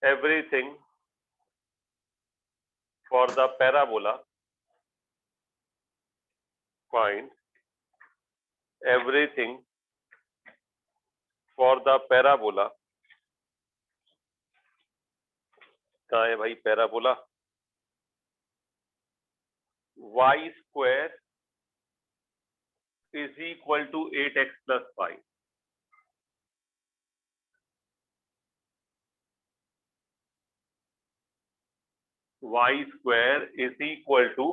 everything for the parabola, find everything for the parabola, कहाँ है भाई parabola, y square is equal to 8x plus 5. y square is equal to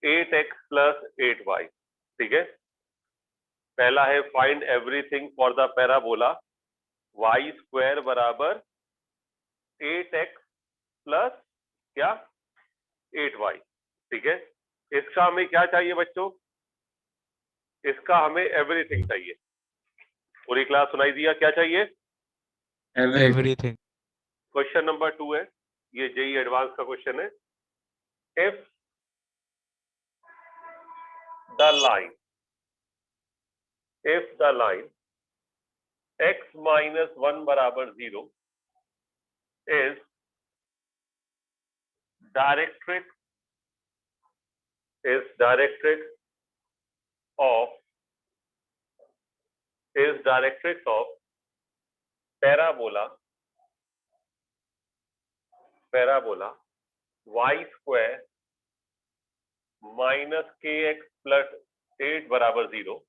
8x plus 8y. ठीक है, पहला है find everything for the parabola, y square बराबर 8x plus क्या 8y. ठीक है, इसका हमें क्या चाहिए बच्चों, इसका हमें एवरीथिंग चाहिए. पूरी क्लास सुनाई दिया, क्या चाहिए, एवरीथिंग. क्वेश्चन नंबर 2 है, ये जेई एडवांस का क्वेश्चन है. If the line x minus 1 बराबर 0 is directrix of parabola y square minus kx plus 8 बराबर 0,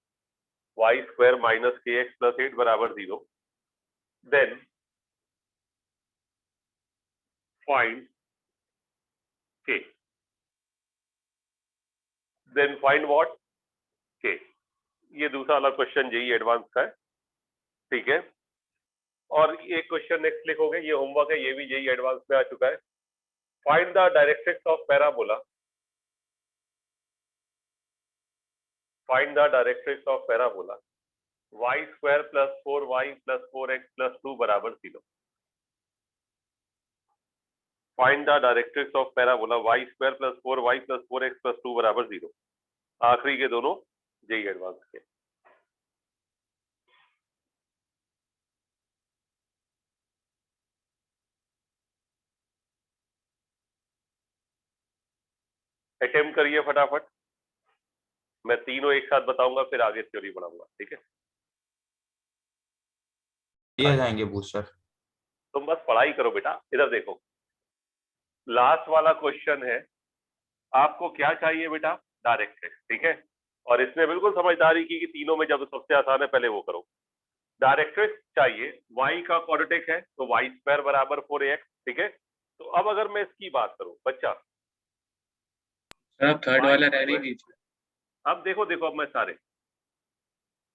y square minus kx plus 8 बराबर 0, then find k. Then find what? k. ये दूसरा वाला क्वेश्चन जेई एडवांस का है. ठीक है, और एक क्वेश्चन नेक्स्ट लिखोगे, ये होमवर्क है, ये भी जेई एडवांस में आ चुका है. Find the directrix of parabola, y square plus 4y plus 4x plus 2 बराबर 0. Find the directrix of parabola y square plus 4y plus 4x plus 2 बराबर 0. आखिरी के दोनों जेई एडवांस के. अटेम्प्ट करिए फटाफट, मैं तीनों एक साथ बताऊंगा, फिर आगे थ्योरी पढ़ाऊंगा. ठीक है, ये जाएंगे बूस्टर. तुम बस पढ़ाई करो बेटा. इधर देखो, लास्ट वाला क्वेश्चन है, आपको क्या चाहिए बेटा, डायरेक्ट्रिक्स. ठीक है, और इसने बिल्कुल समझदारी की कि तीनों में जब सबसे आसान है पहले वो करो. डायरेक्ट्रिक्स चाहिए, y का क्वाड्रेटिक है तो y स्क्वायर बराबर 4ax. ठीक है, तो अब अगर मैं इसकी बात करूं बच्चा, थर्ड वाला रहने दीजिए. अब देखो अब मैं सारे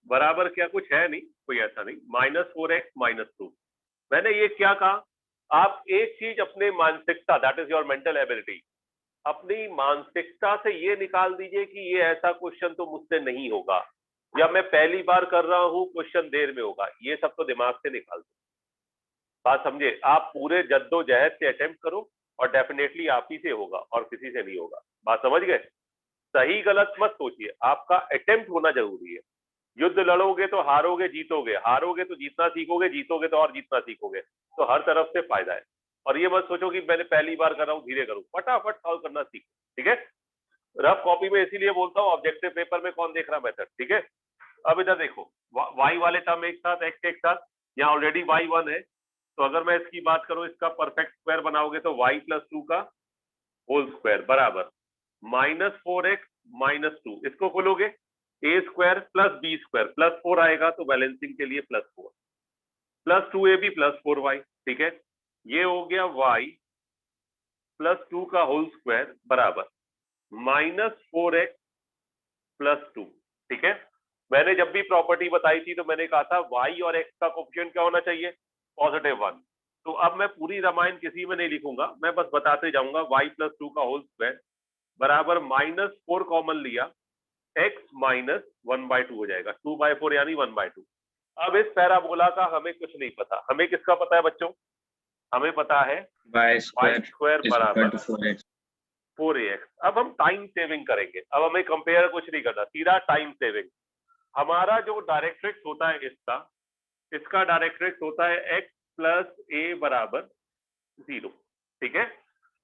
बराबर क्या कुछ है नहीं, कोई ऐसा नहीं. -4x -2, मैंने ये क्या कहा, आप एक चीज अपने मानसिकता, that is your mental ability, अपनी मानसिकता से ये निकाल दीजिए कि ये ऐसा क्वेश्चन तो मुझसे नहीं होगा, या मैं पहली बार कर रहा हूं, क्वेश्चन देर में होगा. ये सब तो दिमाग से निकाल दो. बात समझे, आप पूरे जद्दोजहद से अटेम्प्ट करो और डेफिनेटली आप ही से होगा और किसी से नहीं होगा. बात समझ गए, सही गलत मत सोचिए, आपका अटेम्प्ट होना जरूरी है. युद्ध लड़ोगे तो हारोगे, हारोगे तो जीतना सीखोगे, जीतोगे तो और जीतना सीखोगे. तो हर तरफ से फायदा है. और ये मत सोचो कि मैंने पहली बार कर रहा हूँ, धीरे करूँ, फटाफट सॉल्व करना सीखो. ठीक है, रफ कॉपी में इसीलिए बोलता हूँ, ऑब्जेक्टिव पेपर में कौन देख रहा मेथड. ठीक है, अब इधर देखो, y वाले टर्म एक साथ, x एक साथ, यहाँ ऑलरेडी y1 है, तो अगर मैं इसकी बात करूं, इसका परफेक्ट स्क्वायर बनाओगे तो y प्लस 2 का होल स्क्वायर बराबर -4x -2, इसको खोलोगे a square plus b square plus 4 आएगा, तो बैलेंसिंग के लिए +4 प्लस 2ab प्लस 4y. ठीक है, ये हो गया y प्लस 2 का होल स्क्वायर बराबर -4x प्लस 2. ठीक है, मैंने जब भी प्रॉपर्टी बताई थी तो मैंने कहा था y और x का कोएफिशिएंट क्या होना चाहिए, +1. तो अब मैं पूरी रामायण किसी में नहीं लिखूंगा, मैं बस बताते जाऊंगा. y प्लस 2 का होल स्क्वायर बराबर -4 कॉमन लिया, x माइनस 1/2 हो जाएगा, 2/4 यानी 1/2. अब इस पैराबोला का हमें कुछ नहीं पता, हमें किसका पता है बच्चों, हमें पता है y स्क्वायर बराबर 4x. 4ax. अब हम टाइम सेविंग करेंगे, अब हमें कंपेयर कुछ नहीं करना, सीधा टाइम सेविंग. हमारा जो डायरेक्ट्रिक्स होता है इसका डायरेक्ट्रिक्स होता है x प्लस ए बराबर 0। ठीक है,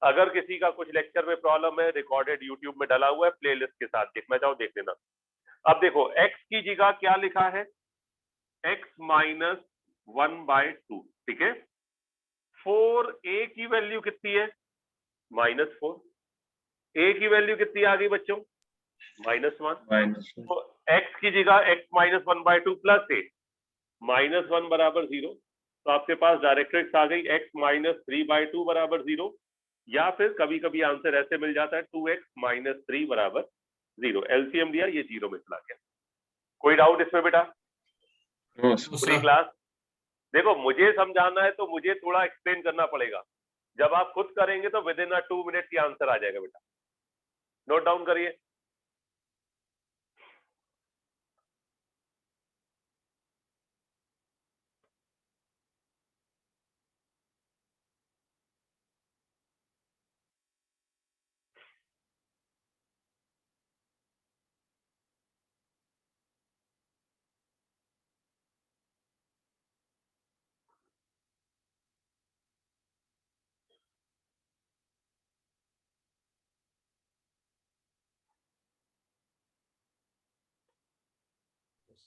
अगर किसी का कुछ लेक्चर में प्रॉब्लम है, रिकॉर्डेड यूट्यूब में डला हुआ है प्लेलिस्ट के साथ, देखना चाहो देख लेना। अब देखो x की जगह क्या लिखा है, x माइनस 1/2। ठीक है, 4a की वैल्यू कितनी है, -4। a की वैल्यू कितनी आ गई बच्चों, -1। तो x की जगह x माइनस 1/2 प्लस a, -1 बराबर 0। तो आपके पास डायरेक्ट्रिक्स आ गई x माइनस 3/2 बराबर 0, या फिर कभी कभी आंसर ऐसे मिल जाता है 2x माइनस 3 बराबर 0। एलसीएम लिया, ये 0 में चला गया। कोई डाउट इसमें बेटा? पूरी क्लास देखो, मुझे समझाना है तो मुझे थोड़ा एक्सप्लेन करना पड़ेगा। जब आप खुद करेंगे तो विद इन 2 मिनट की आंसर आ जाएगा बेटा। नोट डाउन करिए।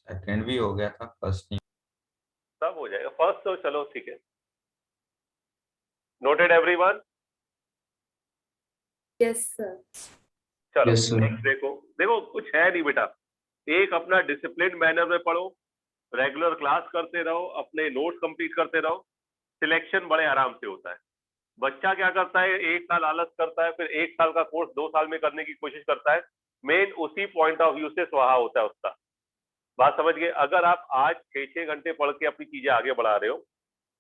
सेकंड भी हो गया था, फर्स्ट नहीं। सब हो जाएगा, फर्स्ट तो चलो ठीक है। Noted everyone? Yes sir. चलो Yes, sir. नेक्स्ट देखो। देखो कुछ है नहीं बेटा, एक अपना डिसिप्लिन मैनर में पढ़ो, रेगुलर क्लास करते रहो, अपने नोट्स कंप्लीट करते रहो, सिलेक्शन बड़े आराम से होता है। बच्चा क्या करता है, 1 साल आलस करता है, फिर 1 साल का कोर्स 2 साल में करने की कोशिश करता है। मेन उसी पॉइंट ऑफ व्यू से स्वाहा होता है उसका। बात समझ गए? अगर आप आज 6-6 घंटे पढ़ के अपनी चीजें आगे बढ़ा रहे हो,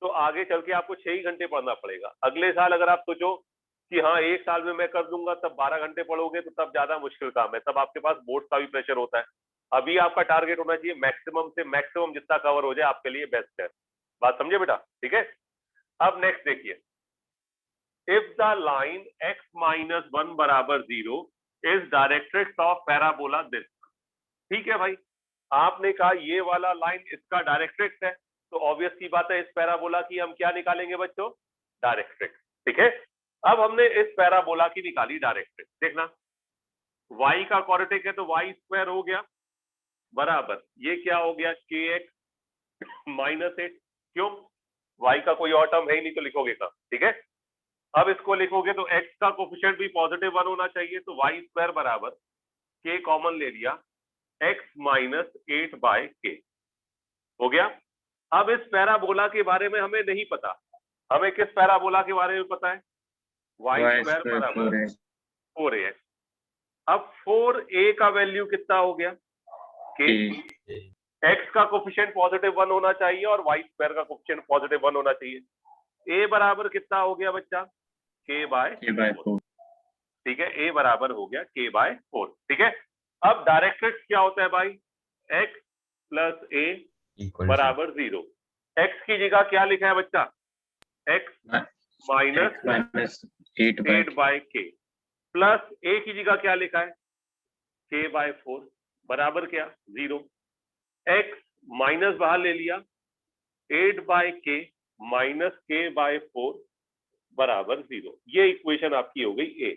तो आगे चल के आपको 6 ही घंटे पढ़ना पड़ेगा। अगले साल अगर आप सोचो कि हाँ 1 साल में मैं कर दूंगा, तब 12 घंटे पढ़ोगे तो तब ज्यादा मुश्किल काम है, तब आपके पास बोर्ड का भी प्रेशर होता है। अभी आपका टारगेट होना चाहिए मैक्सिमम से मैक्सिमम जितना कवर हो जाए आपके लिए बेस्ट है। बात समझे बेटा? ठीक है, अब नेक्स्ट देखिए, if the line x minus 1 बराबर 0 is directrix of parabola this. ठीक है भाई, आपने कहा ये वाला लाइन इसका डायरेक्ट्रिक्स है, तो ऑब्वियस सी बात है इस पैराबोला की हम क्या निकालेंगे बच्चों, डायरेक्ट्रिक्स। ठीक है, अब हमने इस पैराबोला की निकाली डायरेक्ट्रिक्स। देखना, y का क्वाड्रेटिक है तो y स्क्वायर हो गया बराबर, ये क्या हो गया, kx माइनस 8। क्यों, y का कोई और टर्म है ही नहीं तो लिखोगे कहाँ? ठीक है, अब इसको लिखोगे तो x का कोफिशिएंट भी पॉजिटिव 1 होना चाहिए, तो y स्क्वायर बराबर k कॉमन ले लिया, x माइनस 8/k हो गया। अब इस पैराबोला के बारे में हमें नहीं पता, हमें किस पैराबोला के बारे में पता है, y स्क्वायर बराबर 4ax। अब 4a का वैल्यू कितना हो गया, k। x का कोफिशिएंट पॉजिटिव 1 होना चाहिए और y स्क्वायर का कोफिशिएंट पॉजिटिव 1 होना चाहिए। a बराबर कितना हो गया बच्चा, k/4। ठीक है, a बराबर हो गया k/4। ठीक है, अब डायरेक्ट्रिक्स क्या होता है भाई, x प्लस a बराबर 0। x की जगह क्या लिखा है बच्चा, x minus 8/k plus a की जगह क्या लिखा है, k/4 बराबर क्या, 0। x माइनस बाहर ले लिया, 8/k माइनस k/4 बराबर 0। ये इक्वेशन आपकी हो गई a।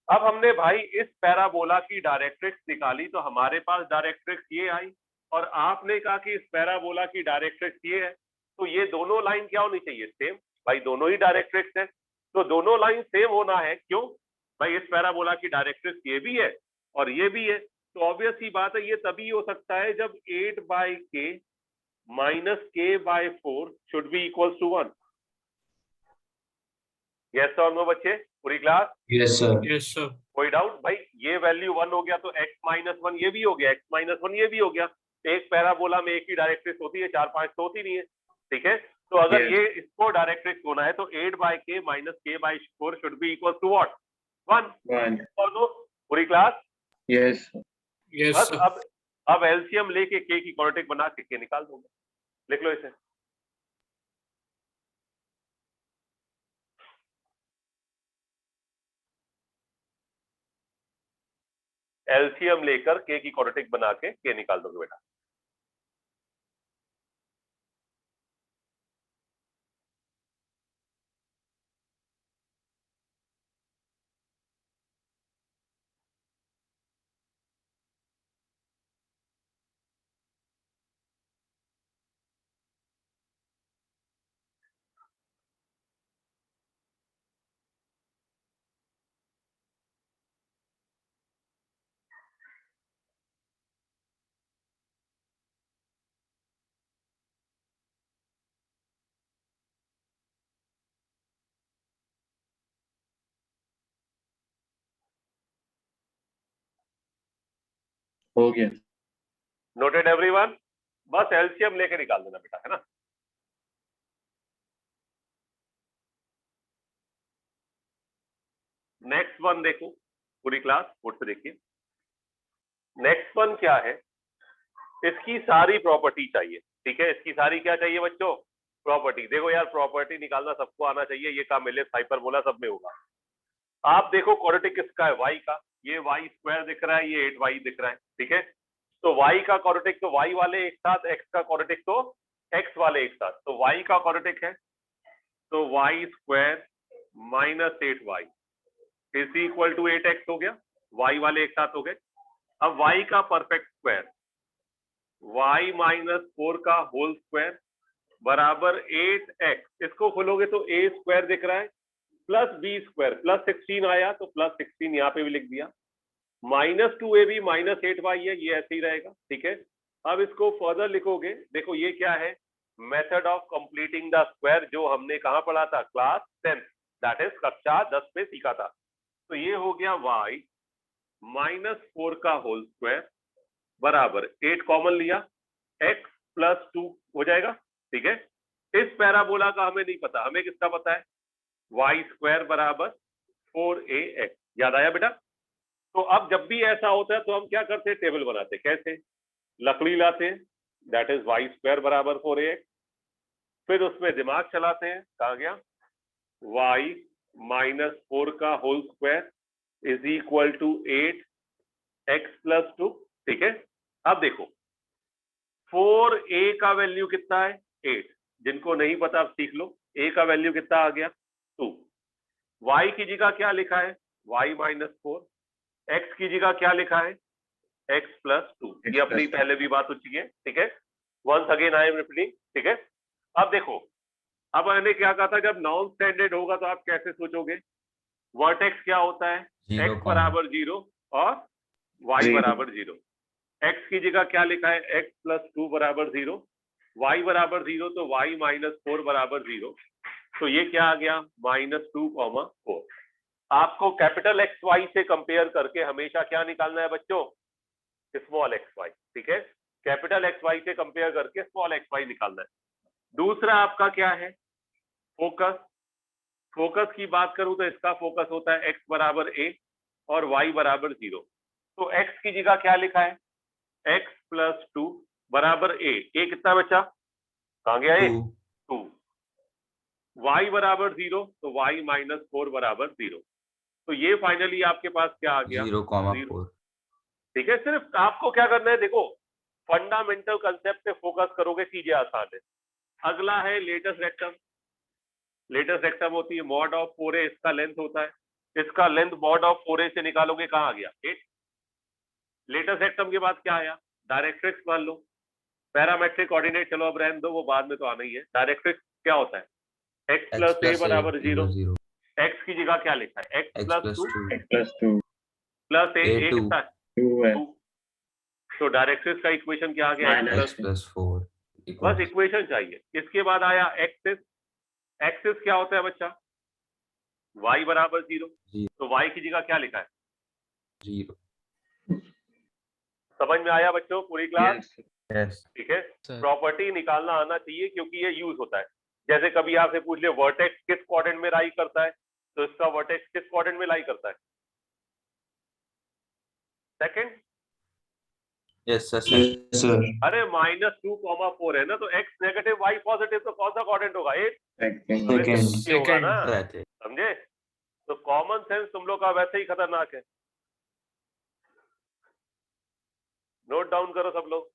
अब हमने भाई इस पैराबोला की डायरेक्ट्रिक्स निकाली, तो हमारे पास डायरेक्ट्रिक्स ये आई, और आपने कहा कि इस पैराबोला की डायरेक्ट्रिक्स ये है, तो ये दोनों लाइन क्या होनी चाहिए, सेम। भाई दोनों ही डायरेक्ट्रिक्स है, तो दोनों लाइन सेम होना है। क्यों भाई, इस पैराबोला की डायरेक्ट्रिक्स ये भी है और ये भी है, तो ऑब्वियस सी बात है ये तभी हो सकता है जब 8/k minus k/4 should be equal to 1। Yes और नो बच्चे, पूरी class? Yes, sir. Yes sir. कोई डाउट? भाई ये वैल्यू 1 हो गया तो x माइनस 1 ये भी हो गया, x माइनस 1 ये भी हो गया। एक पैराबोला में एक ही डायरेक्ट्रिक्स होती है, 4-5 तो होती नहीं है। ठीक है, तो अगर Yes. ये इसको डायरेक्ट्रिक्स होना है तो 8/k minus k/4 should be equal to what, 1। और नो पूरी क्लास? Yes. बस अब एलसीएम लेके k की क्वाड्रेटिक बना के k निकाल दूंगा। लिख लो इसे, एलसीएम लेकर k की क्वाड्रेटिक बना के k निकाल दोगे बेटा। हो गया। Noted everyone? बस एलसीएम लेके निकाल देना बेटा, है ना। नेक्स्ट वन देखो, पूरी क्लास बोर्ड पे देखिए। नेक्स्ट वन क्या है, इसकी सारी प्रॉपर्टी चाहिए, ठीक है। इसकी सारी क्या चाहिए बच्चों? प्रॉपर्टी। देखो यार, प्रॉपर्टी निकालना सबको आना चाहिए, ये काम एल एस हाइपरबोला सब में होगा। आप देखो क्वाड्रेटिक किसका है? वाई का। ये वाई स्क्वायर दिख रहा है, ये 8y दिख रहा है, ठीक है। तो वाई का क्वाड्रेटिक तो वाई वाले एक साथ, एक्स का क्वाड्रेटिक तो एक्स वाले एक साथ। तो वाई का क्वाड्रेटिक है तो y square minus 8y is equal to 8x हो गया, वाई वाले एक साथ हो गए। अब वाई का परफेक्ट स्क्वायर, वाई माइनस 4 का होल स्क्वायर बराबर 8x। इसको खोलोगे तो a स्क्वायर दिख रहा है प्लस बी स्क्वायर प्लस 16 आया, तो प्लस 16 यहाँ पे भी लिख दिया। माइनस 2ab माइनस 8y है, ये ऐसे ही रहेगा, ठीक है। अब इसको फर्दर लिखोगे, देखो ये क्या है, method of completing the square, जो हमने कहाँ पढ़ा था? क्लास 10th, दैट इज कक्षा 10 में सीखा था। तो ये हो गया y माइनस 4 का होल स्क्वायर बराबर 8 कॉमन लिया, x प्लस 2 हो जाएगा, ठीक है। इस पैराबोला का हमें नहीं पता, हमें किसका पता है? वाई स्क्वायर बराबर 4ax। याद आया बेटा? तो अब जब भी ऐसा होता है तो हम क्या करते हैं? टेबल बनाते हैं। कैसे? लकड़ी लाते हैं, दैट इज वाई स्क्वायर बराबर 4ax, फिर उसमें दिमाग चलाते हैं, कहा गया y माइनस 4 का whole square is equal to 8x plus 2, ठीक है। अब देखो 4a का वैल्यू कितना है? 8। जिनको नहीं पता आप सीख लो, a का वैल्यू कितना आ गया? 2। y की जगह क्या लिखा है? y minus 4। x की जगह क्या लिखा है? x plus 2। ये अपनी पहले भी बात हो चुकी है, ठीक है। Once again I am repeating, ठीक है। अब देखो, अब मैंने क्या कहा था, जब नॉन स्टैंडर्ड होगा तो आप कैसे सोचोगे? वर्टेक्स क्या होता है? x बराबर 0 और y बराबर 0। x की जगह क्या लिखा है? x प्लस 2 बराबर 0, y बराबर 0, तो y माइनस 4 बराबर 0। तो ये क्या आ गया? -2, 4। आपको कैपिटल एक्स वाई से कंपेयर करके हमेशा क्या निकालना है बच्चों? स्मॉल एक्स वाई, ठीक है। कैपिटल एक्स वाई से कंपेयर करके स्मॉल एक्स वाई निकालना है। दूसरा आपका क्या है? फोकस। फोकस की बात करूं तो इसका फोकस होता है x बराबर a और y बराबर 0। तो x की जगह क्या लिखा है? x प्लस 2 बराबर a। a कितना बचा? कहां गया? a 2। y बराबर 0, तो y माइनस 4 बराबर 0। तो ये फाइनली आपके पास क्या आ गया? 0,4। ठीक है। सिर्फ आपको क्या करना है, देखो फंडामेंटल कंसेप्ट पे फोकस करोगे, चीजें आसान है। अगला है लेटेस्ट रेक्टम। लेटेस्ट रेक्टम होती है मॉड ऑफ 4a, इसका लेंथ होता है, इसका लेंथ मॉड ऑफ 4a से निकालोगे, कहाँ आ गया? 8। लेटेस्ट रेक्टम के बाद क्या आया? डायरेक्ट्रिक्स मान लो। पैरामेट्रिक कोऑर्डिनेट चलो अब रहने दो, वो बाद में तो आना ही है। डायरेक्ट्रिक्स क्या होता है? x प्लस a बराबर 0। x की जगह क्या लिखा है? x प्लस 2 प्लस a कितना है? 2। तो डायरेक्ट्रिक्स का इक्वेशन क्या आ गया? x plus 4। बस इक्वेशन चाहिए। इसके बाद आया एक्सिस। एक्सिस क्या होता है बच्चा? y बराबर 0। तो y की जगह क्या लिखा है? 0। समझ में आया बच्चों पूरी क्लास? यस। ठीक है। प्रॉपर्टी निकालना आना चाहिए क्योंकि ये यूज होता है। जैसे कभी आपसे पूछ ले वर्टेक्स किस क्वाड्रेंट में लाई करता है, तो इसका वर्टेक्स किस क्वाड्रेंट में लाई करता है? सेकंड। Yes sir. अरे -2, 4 है ना, तो x नेगेटिव y पॉजिटिव, तो कौन सा क्वाड्रेंट होगा? सेकंड होगा ना, समझे? तो कॉमन सेंस तुम लोग का वैसे ही खतरनाक है। नोट डाउन करो सब लोग।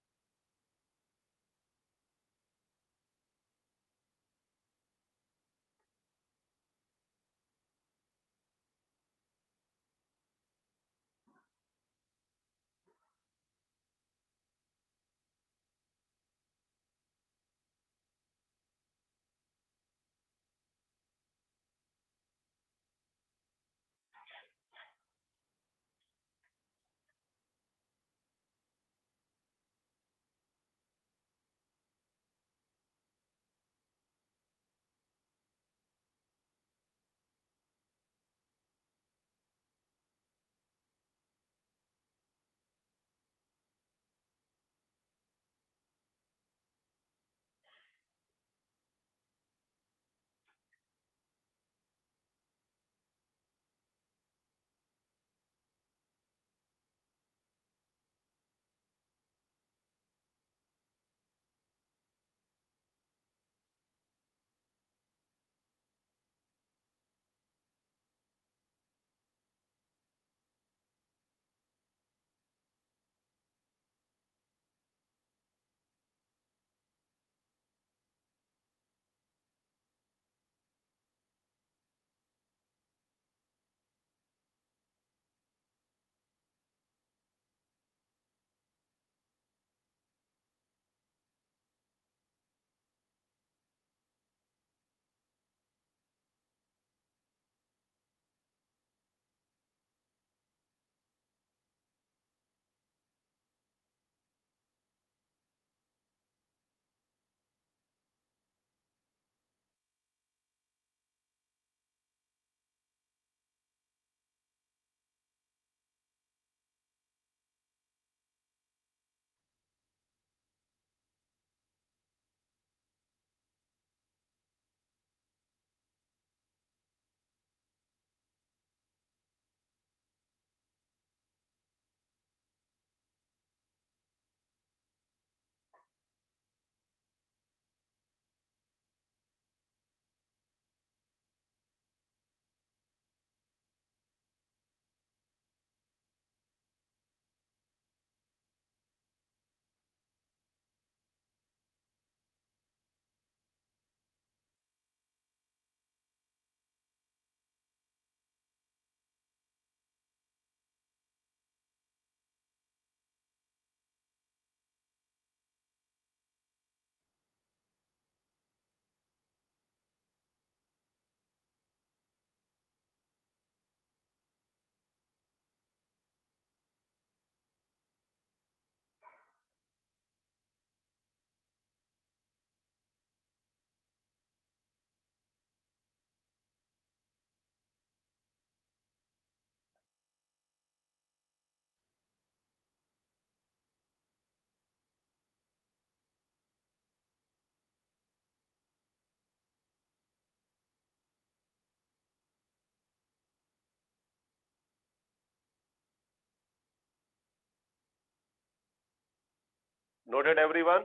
Noted everyone?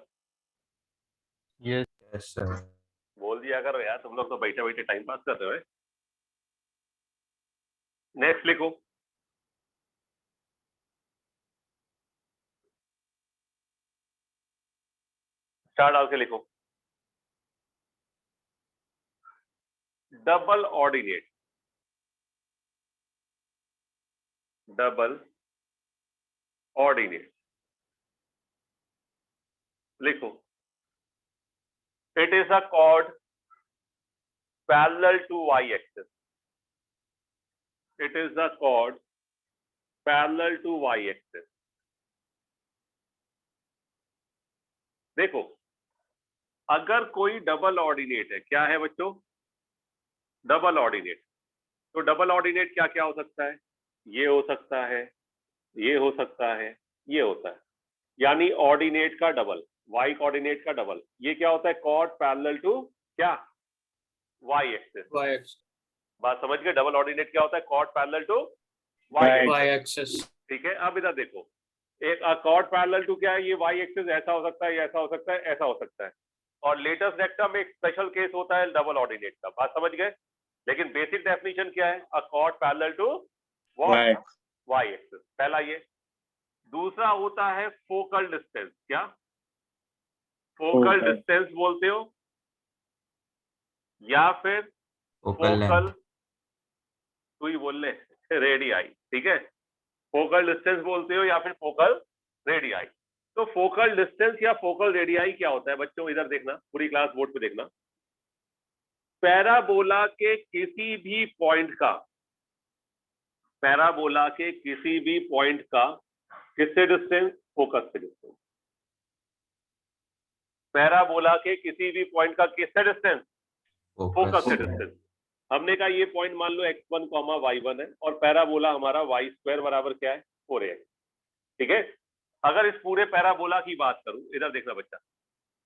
Yes, sir. बोल दिया करो यार, तुम लोग तो बैठे बैठे टाइम पास कर रहे हो। नेक्स्ट लिखो। स्टार डाल के लिखो। डबल ऑर्डिनेट, डबल ऑर्डिनेट लिखो। It is a chord parallel to y-axis. It is a chord parallel to y-axis. देखो, अगर कोई डबल ऑर्डिनेट है, क्या है बच्चों? Double ordinate. तो डबल ऑर्डिनेट क्या क्या हो सकता है? ये हो सकता है, ये हो सकता है, ये होता है। यानी ऑर्डिनेट का डबल, y कोऑर्डिनेट का डबल। ये क्या होता है? कॉर्ड पैरेलल टू क्या? y axis. Y axis. बात समझ गए? डबल ऑर्डिनेट क्या होता है? Chord parallel to y Y axis. axis. ठीक है, अब इधर देखो, एक कॉर्ड पैरेलल टू क्या है? ये y एक्सिस ऐसा हो सकता है, ऐसा हो सकता है, ऐसा हो सकता है। और लेटेस्ट रेक्टम में एक स्पेशल केस होता है डबल ऑर्डिनेट का। बात समझ गए? लेकिन बेसिक डेफिनेशन क्या है? A chord parallel to Y. y axis. पहला ये। दूसरा होता है फोकल डिस्टेंस। क्या फोकल Focal. डिस्टेंस बोलते हो, या फिर Focal फोकल, length. तू ही बोल ले, रेडियाई। ठीक है, फोकल डिस्टेंस बोलते हो या फिर फोकल रेडियाई। तो फोकल डिस्टेंस या फोकल रेडियाई क्या होता है बच्चों? इधर देखना, पूरी क्लास बोर्ड पे देखना। पैराबोला के किसी भी पॉइंट का, पैराबोला के किसी भी पॉइंट का किससे डिस्टेंस? फोकस से डिस्टेंस। पैराबोला के किसी भी पॉइंट का किससे डिस्टेंस? फोकस से डिस्टेंस। हमने कहा ये पॉइंट मान लो x1, y1 है, और पैराबोला हमारा y² बराबर क्या है? 4ax। ठीक है, अगर इस पूरे पैराबोला की बात करूं, इधर देखना बच्चा,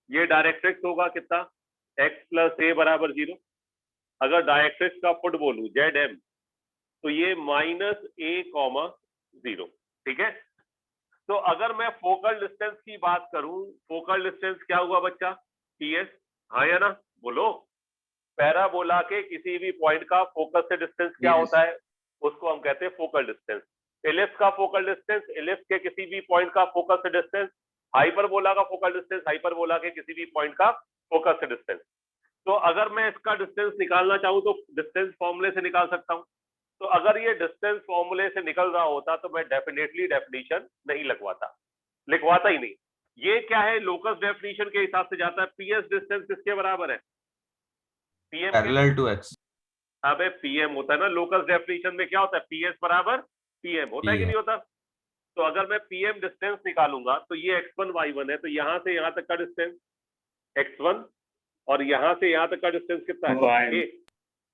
ये डायरेक्ट्रिक्स होगा कितना? x + a बराबर 0। अगर डायरेक्ट्रिक्स का फुट बोलूं ZM, तो ये -a, 0। ठीक है, तो अगर मैं फोकल डिस्टेंस की बात करूं, फोकल डिस्टेंस क्या हुआ बच्चा? PS। हाँ या ना? बोलो। पैराबोला के किसी भी पॉइंट का फोकस से डिस्टेंस क्या Yes. होता है? उसको हम कहते हैं फोकल डिस्टेंस। एलिप्स का फोकल डिस्टेंस, एलिप्स के किसी भी पॉइंट का फोकस से डिस्टेंस। हाइपरबोला का फोकल डिस्टेंस, हाइपरबोला के किसी भी पॉइंट का फोकस से डिस्टेंस। तो अगर मैं इसका डिस्टेंस निकालना चाहूं तो डिस्टेंस फॉर्मूले से निकाल सकता हूं। तो अगर ये डिस्टेंस फॉर्मूले से निकल रहा होता तो मैं डेफिनेटली डेफिनेशन नहीं लगवाता, लिखवाता ही नहीं। ये क्या है? लोकस डेफिनेशन के हिसाब से जाता है। पीएस डिस्टेंस किसके बराबर है? पीएम के। Parallel to x. अबे पीएम होता है ना, लोकस डेफिनेशन में क्या होता है? पीएस बराबर पीएम होता है कि PM. नहीं होता? तो अगर मैं पीएम डिस्टेंस निकालूंगा तो ये x1 y1 है, तो यहां से यहां तक का डिस्टेंस x1, और यहां से यहां तक का डिस्टेंस कितना है? Y. a।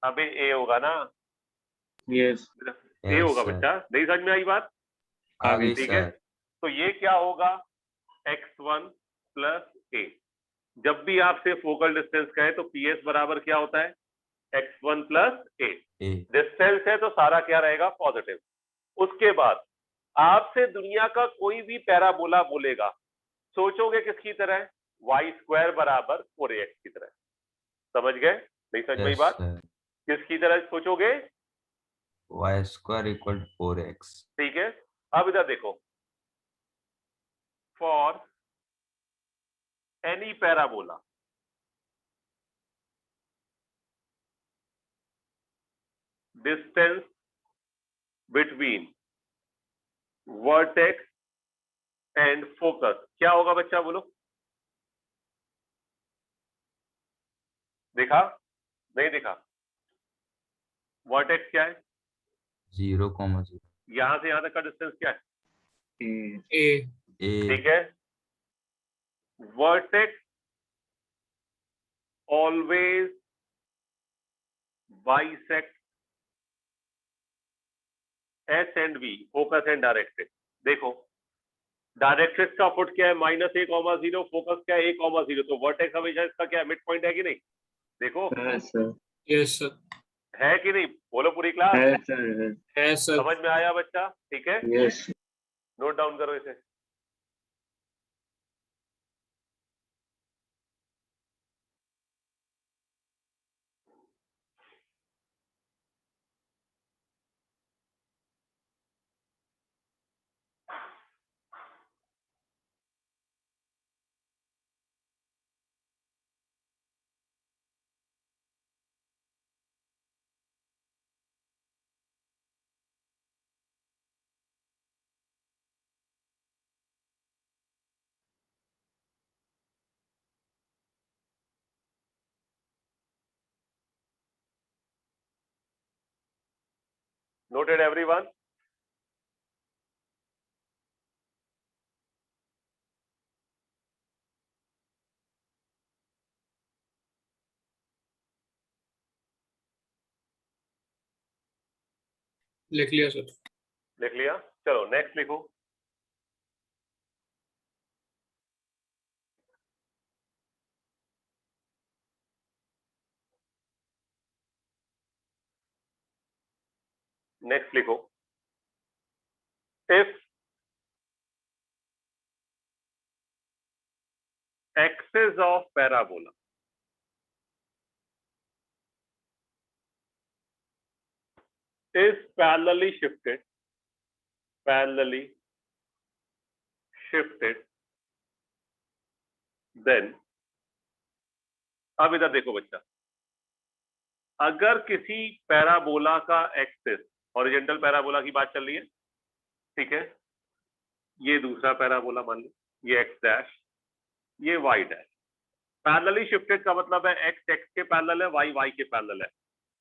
अबे a होगा ना, Yes. a होगा sir. बच्चा। नहीं समझ में आई बात? आ गई ठीक है, सर। तो ये क्या होगा? x1 + a। जब भी आपसे फोकल डिस्टेंस कहे तो पीएस बराबर क्या होता है? x1 + a। A. डिस्टेंस है तो सारा क्या रहेगा? पॉजिटिव। उसके बाद आपसे दुनिया का कोई भी पैराबोला बोलेगा, सोचोगे किसकी तरह? y² बराबर 4ax की तरह। समझ गए? नहीं समझ में आई Yes, बात? sir. किसकी तरह सोचोगे? y² = 4x. ठीक है, अब इधर देखो, for any parabola, distance between vertex and focus क्या होगा बच्चा? बोलो। देखा? नहीं देखा? वर्टेक्स क्या है? 0,0. यहां से यहां तक का डिस्टेंस क्या है? A. A. ठीक है, vertex always bisect S and V, focus and directrix. देखो, डायरेक्ट्रिक्स का फुट क्या है? -a, 0। फोकस क्या है? a, 0। तो वर्टेक्स हमेशा इसका क्या है? मिड पॉइंट है कि नहीं? देखो, Yes, sir. Yes, sir. है कि नहीं? बोलो पूरी class. Yes, sir. Yes, sir. समझ में आया बच्चा? ठीक है, Yes. नोट डाउन करो इसे। Noted everyone? लिख लिया सर। लिख लिया? चलो नेक्स्ट लिखो। नेक्स्ट लिखो। If axis of parabola is parallelly shifted, then अब इधर देखो बच्चा, अगर किसी पैराबोला का एक्सिस, हॉरिजॉन्टल पैराबोला की बात चल रही है, ठीक है, ये दूसरा पैराबोला मान लो, ये एक्स डैश, ये वाई डैश, पैरेलली शिफ्टेड का मतलब है एक्स एक्स के पैरेलल है, वाई वाई के पैरेलल है।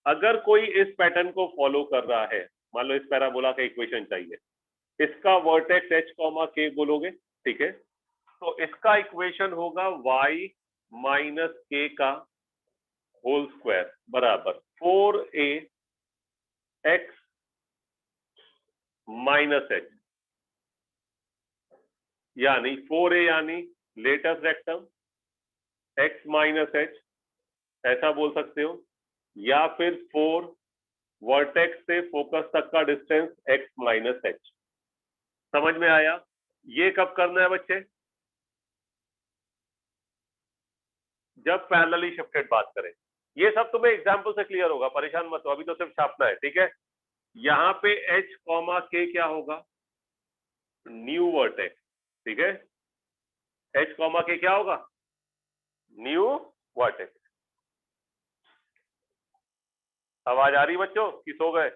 अगर कोई इस पैटर्न को फॉलो कर रहा है, मान लो इस पैराबोला का इक्वेशन चाहिए, इसका वर्टेक्स एच कॉमा के बोलोगे, ठीक है, तो इसका इक्वेशन होगा y माइनस के का होल स्क्वायर बराबर 4a x माइनस एच, यानी 4a यानी latus rectum x minus H, ऐसा बोल सकते हो, या फिर 4 वर्टेक्स से फोकस तक का डिस्टेंस x माइनस एच। समझ में आया? ये कब करना है बच्चे? जब पैरेलली शिफ्टेड बात करें। ये सब तुम्हें एग्जांपल से क्लियर होगा, परेशान मत हो, अभी तो सिर्फ छापना है, ठीक है। यहाँ पे h कॉमा के क्या होगा? न्यू वर्टेक्स, ठीक है, h कॉमा के क्या होगा? New vertex. आवाज आ रही बच्चों की सो गए?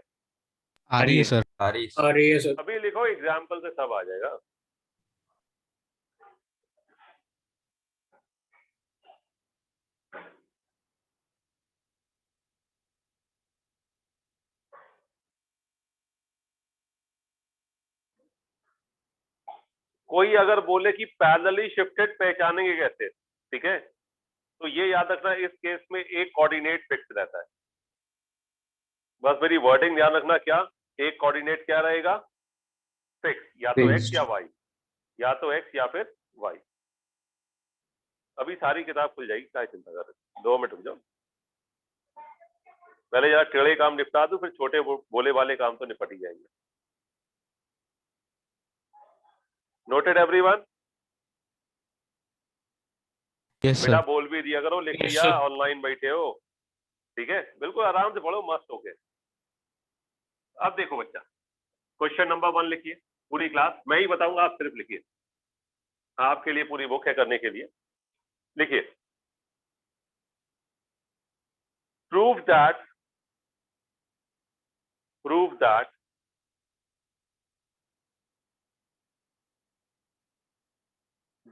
आ रही है सर। आ रही आ रही है सर। अभी लिखो, एग्जाम्पल से सब आ जाएगा। कोई अगर बोले कि पैरेलली शिफ्टेड पहचानेंगे कैसे, ठीक है, तो ये याद रखना, इस केस में एक कोऑर्डिनेट फिक्स रहता है। बस मेरी वर्डिंग ध्यान रखना, क्या एक कोऑर्डिनेट क्या रहेगा? फिक्स, या तो एक्स Fixed. या वाई, या तो एक्स या फिर वाई। अभी सारी किताब खुल जाएगी, क्या चिंता कर रहे? 2 मिनट रुक जाओ, पहले जरा टेढ़े काम निपटा दूं, फिर छोटे बोले वाले काम तो निपट ही जाएंगे। Noted everyone? Yes बेटा sir. बोल भी दिया करो, लिख Yes, लिया, sir. ऑनलाइन बैठे हो, ठीक है, बिल्कुल आराम से पढ़ो, मस्त होके। अब देखो बच्चा, क्वेश्चन नंबर 1 लिखिए, पूरी क्लास मैं ही बताऊंगा, आप सिर्फ लिखिए, आपके लिए पूरी बुक है करने के लिए। लिखिए, prove that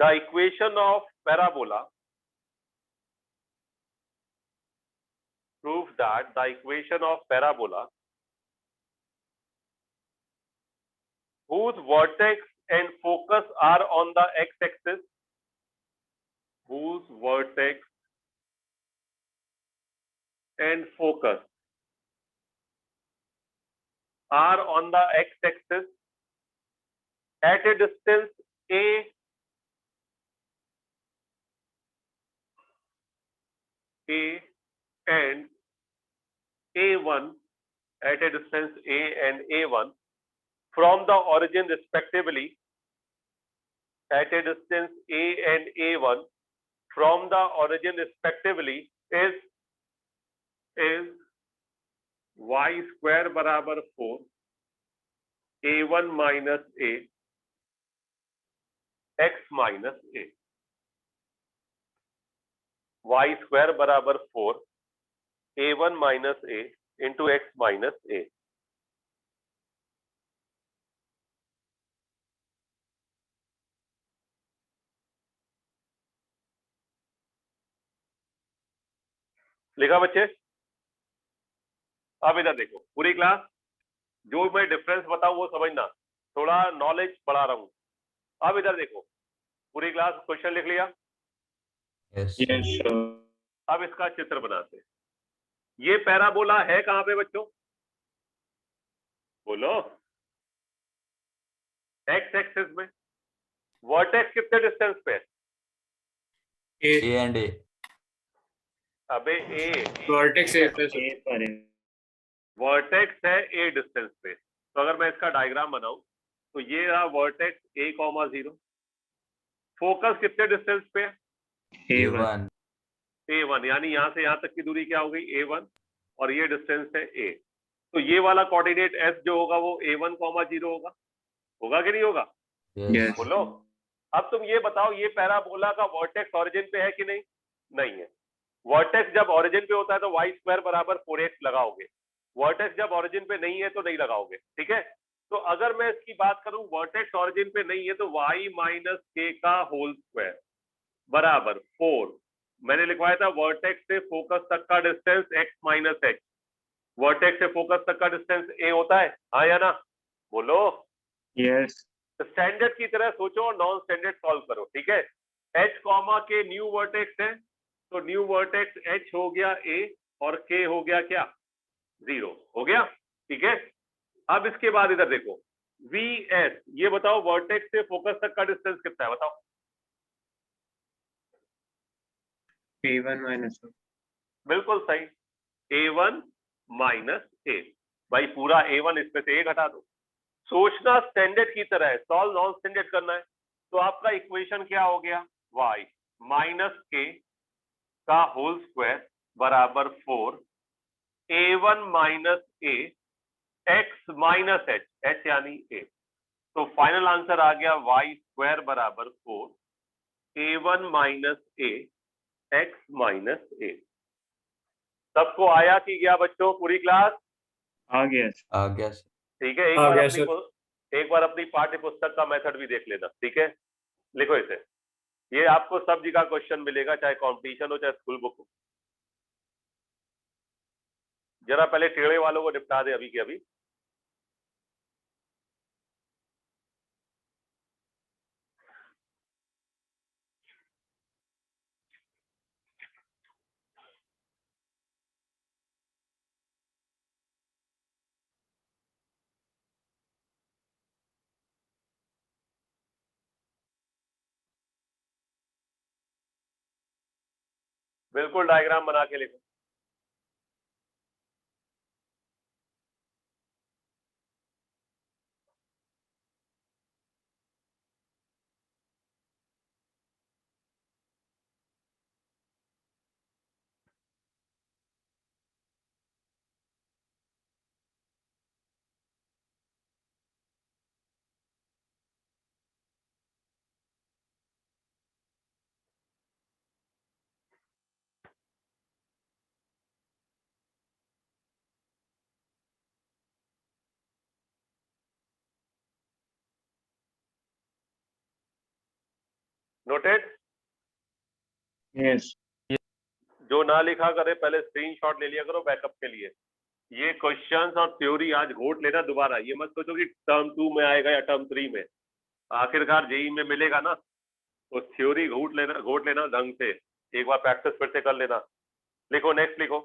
the equation of parabola whose vertex and focus are on the x-axis, whose vertex and focus are on the x-axis at a distance a and a1, at a distance a and a1 from the origin respectively, at a distance a and a1 from the origin respectively is y square बराबर 4 a1 minus a x minus a, y square बराबर 4 a1 minus a into x minus a। लिखा बच्चे? अब इधर देखो, पूरी class जो मैं डिफरेंस बताऊं वो समझना, थोड़ा नॉलेज बढ़ा रहा हूं। अब इधर देखो, पूरी क्लास क्वेश्चन लिख लिया। Yes. Yes, sir. अब इसका चित्र बनाते हैं। ये पैराबोला है कहां पे बच्चों, बोलो। एक्स एक्सिस में। वर्टेक्स कितने डिस्टेंस पे है? A. A and A. अबे ए, Vertex A पे sir. A पर है। वर्टेक्स है ए डिस्टेंस पे। तो अगर मैं इसका डायग्राम बनाऊं तो ये रहा वर्टेक्स ए कॉमा 0। फोकस कितने डिस्टेंस पे है? A1 A1. A1, यानी यहां से यहां तक की दूरी क्या हो गई? A1, और ये डिस्टेंस है A। तो ये वाला कोऑर्डिनेट S जो होगा वो A1 कॉमा 0 होगा। होगा कि नहीं होगा? Yes. Yes. बोलो। अब तुम ये बताओ, ये पैराबोला का वर्टेक्स ऑरिजिन पे है कि नहीं? नहीं है। वर्टेक्स जब ऑरिजिन पे होता है तो वाई स्क्वायर बराबर 4x लगाओगे। वर्टेक्स जब ऑरिजिन पे नहीं है तो नहीं लगाओगे, ठीक है। तो अगर मैं इसकी बात करूं, वर्टेक्स ऑरिजिन पे नहीं है तो y माइनस के का होल स्क्वायर बराबर 4। मैंने लिखवाया था वर्टेक्स से फोकस तक का distance x minus h। Vertex से फोकस तक का डिस्टेंस a होता है, हाँ या ना? बोलो। Yes. स्टैंडर्ड की तरह सोचो और नॉन स्टैंडर्ड सॉल्व करो, ठीक है। h कॉमा के न्यू वर्टेक्स है, तो न्यू वर्टेक्स h हो गया a और k हो गया क्या? 0 हो गया, ठीक है। अब इसके बाद इधर देखो, vs, ये बताओ वर्टेक्स से फोकस तक का डिस्टेंस कितना है, बताओ। A1 minus 1. बिल्कुल सही, a1 माइनस a। भाई पूरा a1 इसमें से a घटा दो। सोचना स्टैंडर्ड की तरह है, सॉल्व नॉन स्टैंडर्ड करना है। तो आपका इक्वेशन क्या हो गया? y माइनस k का होल स्क्वायर बराबर 4 a1 minus a x minus h, h यानी a। तो फाइनल आंसर आ गया y स्क्वायर बराबर 4 a1 minus a x minus a। सबको आया कि गया बच्चों पूरी क्लास? आ गया sir. आ गया sir. ठीक है। आ गया सर। एक बार अपनी पाठ्य पुस्तक का मेथड भी देख लेना, ठीक है। लिखो इसे, ये आपको सब जगह क्वेश्चन मिलेगा, चाहे कंपटीशन हो चाहे स्कूल बुक हो। जरा पहले टेढ़े वालों को निपटा दे अभी के अभी। बिल्कुल डायग्राम बना के लिखो। नोटेड? Yes. जो ना लिखा करे पहले स्क्रीनशॉट ले लिया करो बैकअप के लिए। ये क्वेश्चंस और थ्योरी आज घोट लेना दोबारा। ये मत सोचो कि टर्म 2 में आएगा या टर्म 3 में। आखिरकार जेई में मिलेगा ना, तो थ्योरी घोट लेना ढंग से। एक बार प्रैक्टिस फिर से कर लेना। लिखो, नेक्स्ट लिखो।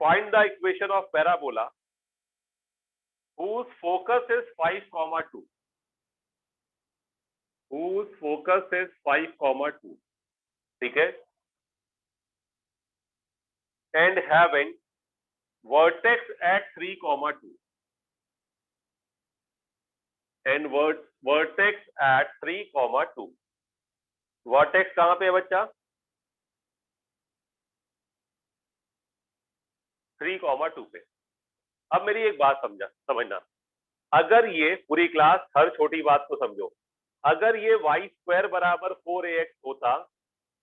Find the equation of parabola whose focus is 5,2, whose focus is 5,2, ठीक है, and having vertex at 3,2 and vertex at 3,2। Vertex कहां पे है बच्चा? 3,2 पे। अब मेरी एक बात समझना, अगर ये पूरी क्लास हर छोटी बात को समझो, अगर ये वाई स्क्वायर बराबर 4ax होता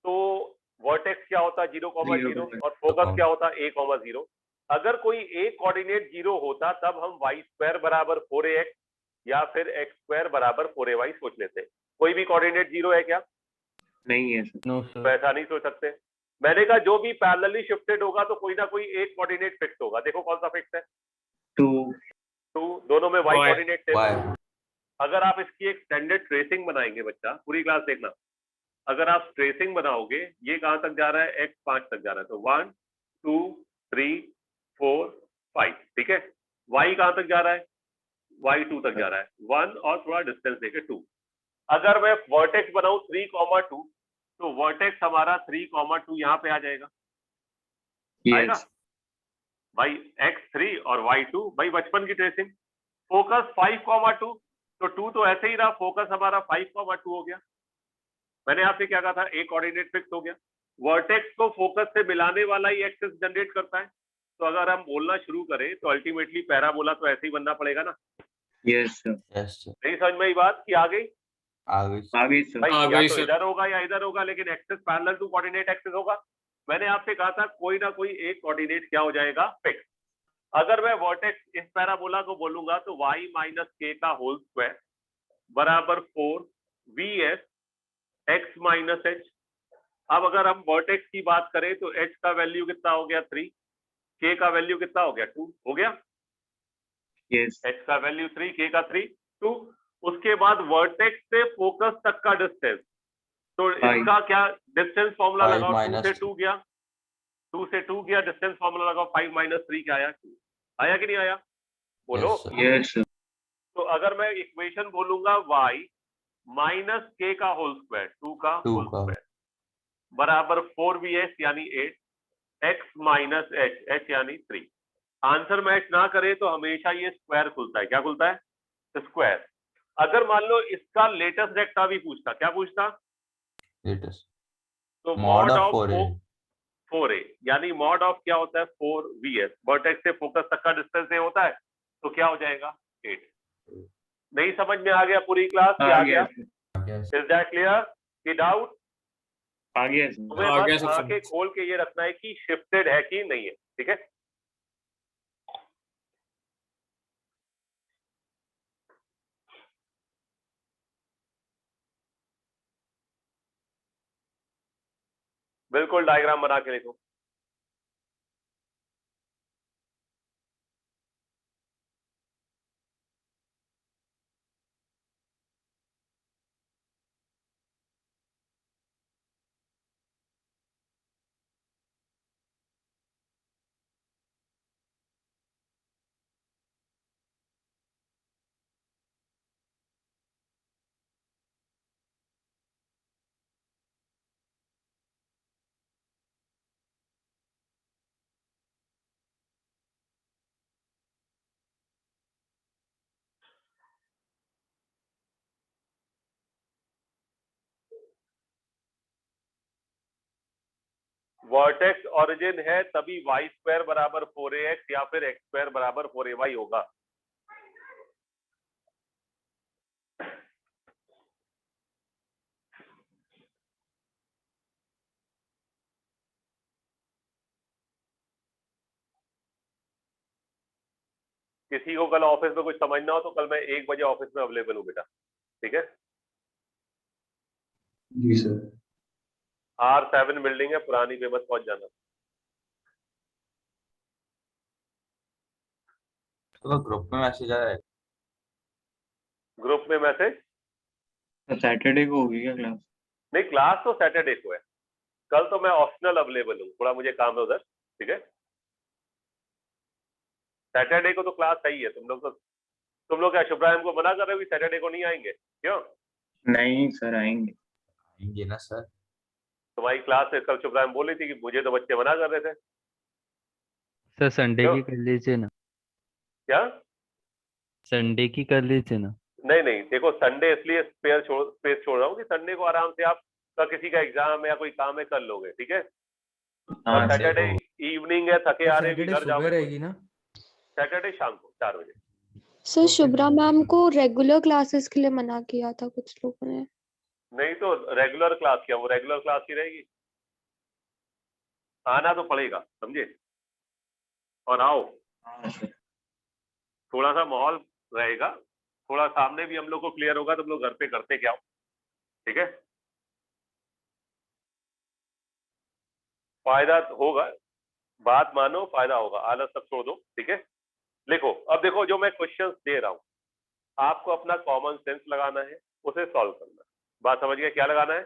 तो वर्टेक्स क्या होता? 0,0 और फोकस क्या होता? a,0। अगर कोई एक कोऑर्डिनेट 0 होता तब हम वाई स्क्वायर बराबर 4ax या फिर एक्स स्क्वायर बराबर 4ay सोच लेते। कोई भी कोऑर्डिनेट 0 है क्या? नहीं है sir. No तो sir. ऐसा नहीं सोच सकते। मैंने कहा जो भी पैरेलली शिफ्टेड होगा तो कोई ना कोई एक कोऑर्डिनेट फिक्स होगा। देखो कौन सा फिक्स है? 2. 2 दोनों में y Y. Coordinate same Y. है। अगर आप इसकी एक स्टैंडर्ड ट्रेसिंग बनाएंगे बच्चा, पूरी क्लास देखना, अगर आप ट्रेसिंग बनाओगे, ये कहां तक जा रहा है, x 5 तक जा रहा है, तो 1 2 3 4 5, ठीक है। y कहां तक जा रहा है, y 2 तक जा रहा है, 1 और थोड़ा डिस्टेंस देके 2। अगर मैं वर्टेक्स बनाऊं 3,2, तो वर्टेक्स हमारा 3,2 यहाँ पे आ जाएगा, आएगा Yes. भाई x3 और y2, भाई बचपन की ट्रेसिंग। फोकस 5,2, तो 2 तो ऐसे ही रहा, फोकस हमारा 5,2 हो गया। मैंने आपसे क्या कहा था, एक कोऑर्डिनेट फिक्स हो गया। वर्टेक्स को फोकस से मिलाने वाला ही एक्सिस जनरेट करता है। तो अगर हम बोलना शुरू करें तो अल्टीमेटली पैराबोला तो ऐसे ही बनना पड़ेगा ना। Yes, sir. Yes, sir. नहीं समझ में आई बात कि आ गई आगे sir. आगे sir. भाई, आ या गई तो सर। इधर होगा या इधर होगा, लेकिन axis parallel to coordinate axis होगा। मैंने आपसे कहा था कोई ना कोई एक कोऑर्डिनेट क्या हो जाएगा, फिक्स। अगर मैं वर्टेक्स इस पैराबोला को बोलूंगा तो y माइनस k का होल स्क्वायर बराबर 4 vs x माइनस h। अब अगर हम वर्टेक्स की बात करें तो h का वैल्यू कितना हो गया 3, k का वैल्यू कितना हो गया 2, हो गया। Yes. h का वैल्यू 3, k का 3 2। उसके बाद वर्टेक्स से फोकस तक का डिस्टेंस, तो इसका क्या डिस्टेंस फॉर्मूला 5 लगाओ, 2 minus से 2 2 गया, 2 से 2 गया, डिस्टेंस फॉर्मूला लगाओ, 5 माइनस 3 क्या आया, 2 आया कि नहीं आया, बोलो। Yes, sir. Yes, sir. तो अगर मैं इक्वेशन बोलूंगा y माइनस k का होल स्क्वायर, 2 का 2 होल का स्क्वायर बराबर 4vs यानी 8, x माइनस h यानी 3। आंसर मैच ना करे तो हमेशा ये स्क्वायर खुलता है। क्या खुलता है, स्क्वायर। अगर मान लो इसका लेटेस्ट रेक्टा भी पूछता, क्या पूछता, it is तो mod mod of of 4a 4a, यानी मॉड ऑफ क्या होता है 4vs, वर्टेक्स से फोकस तक का डिस्टेंस ये होता है, तो क्या हो जाएगा 8। नहीं समझ में आ गया पूरी क्लास, क्या आ गया, sir. yes is that clear कि डाउट। आ गया sir. तुम्हें आ गया बस सब आंखें समझ। खोल के ये रखना है कि शिफ्टेड है कि नहीं है, ठीक है। बिल्कुल डायग्राम बना के लिखो। वर्टेक्स ओरिजिन है तभी वाई स्क्वायर बराबर 4ax या फिर एक्स स्क्वायर बराबर 4ay होगा। किसी को कल ऑफिस में कुछ समझना हो तो कल मैं 1 बजे ऑफिस में अवेलेबल हूँ बेटा, ठीक है। जी सर R7 बिल्डिंग है पुरानी पे, मत पहुंच जाना। तो ग्रुप में मैसेज आया है ग्रुप में मैसेज तो सैटरडे को होगी क्या क्लास? नहीं, क्लास तो सैटरडे को है, कल तो मैं ऑप्शनल अवेलेबल हूँ, थोड़ा मुझे काम है उधर, ठीक है। सैटरडे को तो क्लास सही है। तुम लोग क्या शुभ्रायम को मना कर रहे हो कि सैटरडे को नहीं आएंगे, क्यों? नहीं सर, आएंगे। आएंगे ना सर तुम्हारी क्लास से कल शुभ्रायम बोली थी कि मुझे तो बच्चे मना कर रहे थे, सर संडे क्यों? की कर लीजिए ना, क्या? संडे की कर लीजिए ना। नहीं नहीं, देखो संडे इसलिए स्पेस छोड़ रहा हूँ कि संडे को आराम से आप का किसी का एग्जाम है या कोई काम है कर लोगे, ठीक है। हाँ और सर। सैटरडे इवनिंग है, थके आ रहे हैं, सैटरडे घर सुबह जाओगे। रहेगी ना? सैटरडे शाम को 4 बजे। सर शुभ्रा मैम को रेगुलर क्लासेस के लिए मना किया था कुछ लोगों ने। नहीं तो रेगुलर क्लास क्या, वो रेगुलर क्लास की रहेगी, आना तो पड़ेगा, समझे। और आओ, हाँ सर। थोड़ा सा माहौल रहेगा, थोड़ा सामने भी हम लोग को क्लियर होगा तुम लोग घर पे करते क्या हो, ठीक है। फायदा होगा, बात मानो, फायदा होगा, आलस सब छोड़ दो, ठीक है। लिखो। अब देखो जो मैं क्वेश्चंस दे रहा हूं, आपको अपना कॉमन सेंस लगाना है, उसे सॉल्व करना है। बात समझ गए? क्या लगाना है?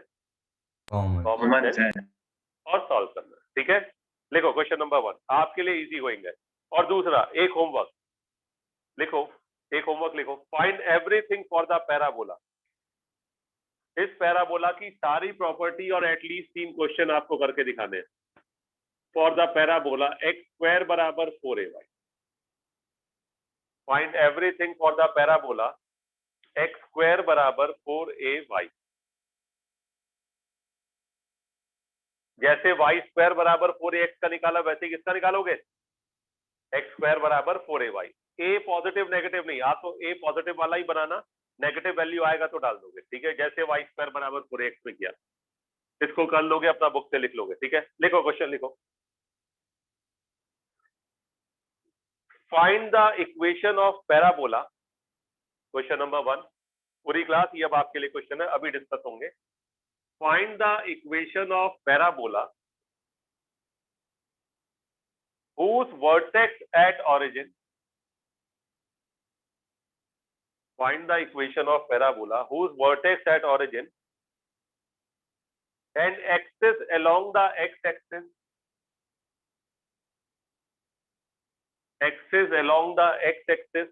Common common common sense sense. और सॉल्व करना है। ठीक है, लिखो क्वेश्चन नंबर 1 आपके लिए इजी गोइंग है। और दूसरा एक होमवर्क लिखो, एक होमवर्क लिखो, find everything for the parabola. इस पैराबोला की सारी प्रॉपर्टी और एटलीस्ट 3 क्वेश्चन आपको करके दिखाने हैं। For the parabola x square बराबर 4ay, find everything for the parabola x square बराबर 4ay। जैसे वाई स्क्वायर बराबर 4ax का निकाला, वैसे ही किसका निकालोगे? एक्स स्क्वायर बराबर 4ay। ए पॉजिटिव नेगेटिव नहीं, आप तो ए पॉजिटिव वाला ही बनाना, नेगेटिव वैल्यू आएगा तो डाल दोगे। ठीक है, जैसे वाई स्क्वायर बराबर 4ax में किया, इसको कर लोगे, अपना बुक से लिख लोगे। ठीक है, लिखो क्वेश्चन लिखो, find the equation of parabola. Question number 1 पूरी क्लास ये अब आपके लिए क्वेश्चन है, अभी डिस्कस होंगे। Find the equation of parabola whose vertex at origin, find the equation of parabola whose vertex at origin and axis along the x-axis, axis along the x-axis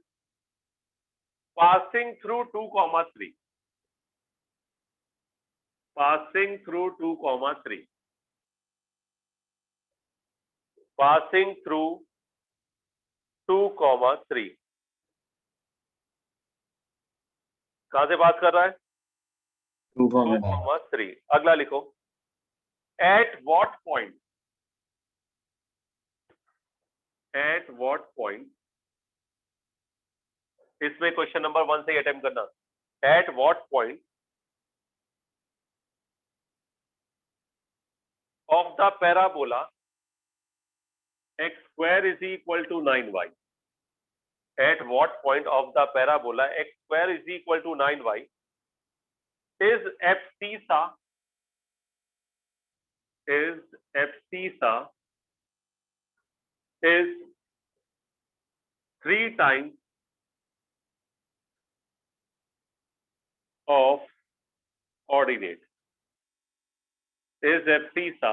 passing through 2,3, passing through 2,3, passing through 2,3। कहां से बात कर रहा है? 2,3। अगला लिखो, at what point, at what point, इसमें question number 1 से अटेम्प्ट करना। At what point of the parabola x square is equal to 9y, at what point of the parabola x square is equal to 9y is abscissa, is abscissa is 3 times of ordinate, is abscissa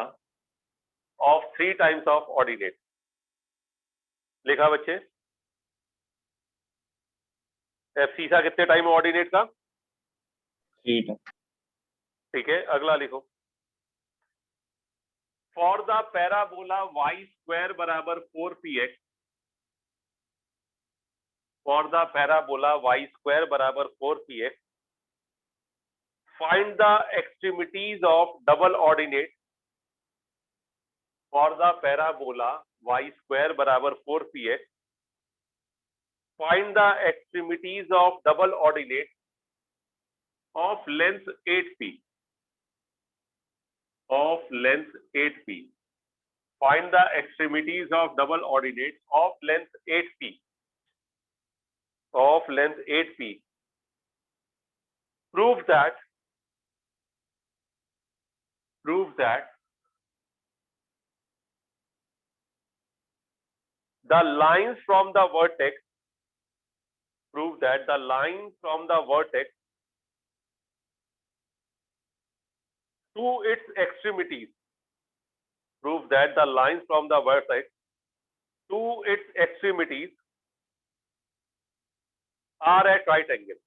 of 3 times of ordinate। लिखा बच्चे? एब्ससीसा कितने time ordinate का? 3 time. ठीक है, अगला लिखो, for the parabola y square बराबर 4px, for the parabola y square बराबर 4px, find the extremities of double ordinate. For the parabola y square बराबर 4px, find the extremities of double ordinate of length 8p, of length 8p, find the extremities of double ordinate of length 8p, of length 8p, prove that the lines from the vertex, prove that the line from the vertex to its extremities, prove that the lines from the vertex to its extremities are at right angle,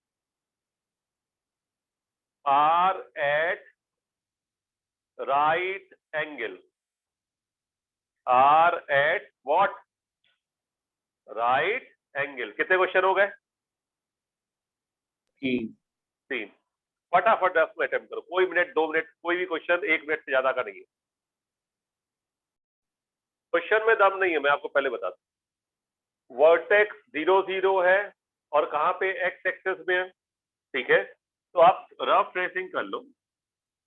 are at right angle, are at what? Right angle. कितने question हो गए? 3। फटाफट attempt करो, कोई minute 2 minute, कोई भी question 1 minute से ज्यादा का नहीं है। क्वेश्चन में दम नहीं है, मैं आपको पहले बता दूं। वर्टेक्स 0 0 है और कहां पे? एक्स एक्सेस में है। ठीक है, तो आप रफ ट्रेसिंग कर लो,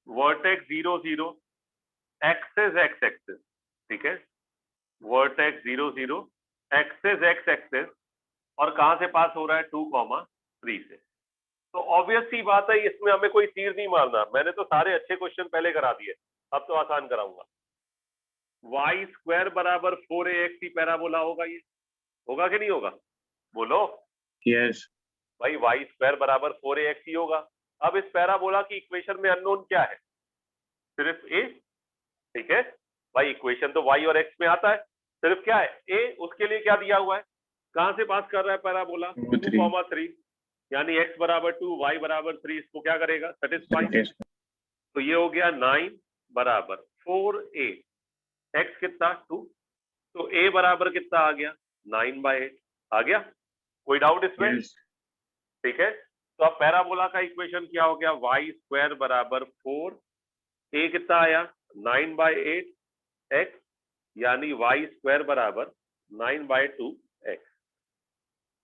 वर्टेक्स 0 0, एक्सेस एक्स एक्सेस। ठीक है, वर्टेक्स 0 0, एक्सेस एक्स एक्सेस, और कहां से पास हो रहा है? 2,3 से। तो ऑब्वियस सी बात है, इसमें हमें कोई तीर नहीं मारना। मैंने तो सारे अच्छे क्वेश्चन पहले करा दिए, अब तो आसान कराऊंगा। वाई स्क्वायर बराबर 4ax ही पैराबोला होगा, ये होगा कि नहीं होगा? बोलो Yes. भाई वाई स्क्वायर बराबर 4ax ही होगा। अब इस पैराबोला की इक्वेशन में अननोन क्या है? सिर्फ a। ठीक है भाई, इक्वेशन तो y और x में आता है, सिर्फ क्या है a। उसके लिए क्या दिया हुआ है, कहां से पास कर रहा है पैराबोला? 2,3 यानी x बराबर 2 y बराबर 3, इसको क्या करेगा? सेटिस्फाई। Yes. तो ये हो गया 9 बराबर 4a, x कितना 2, तो a बराबर कितना आ गया? 9/8 आ गया। कोई डाउट इसमें? Yes. ठीक है, तो अब पैराबोला का इक्वेशन क्या हो गया? वाई स्क्वायर बराबर 4, ए कितना आया? 9/8 x, यानी वाई स्क्वायर बराबर 9/2 x।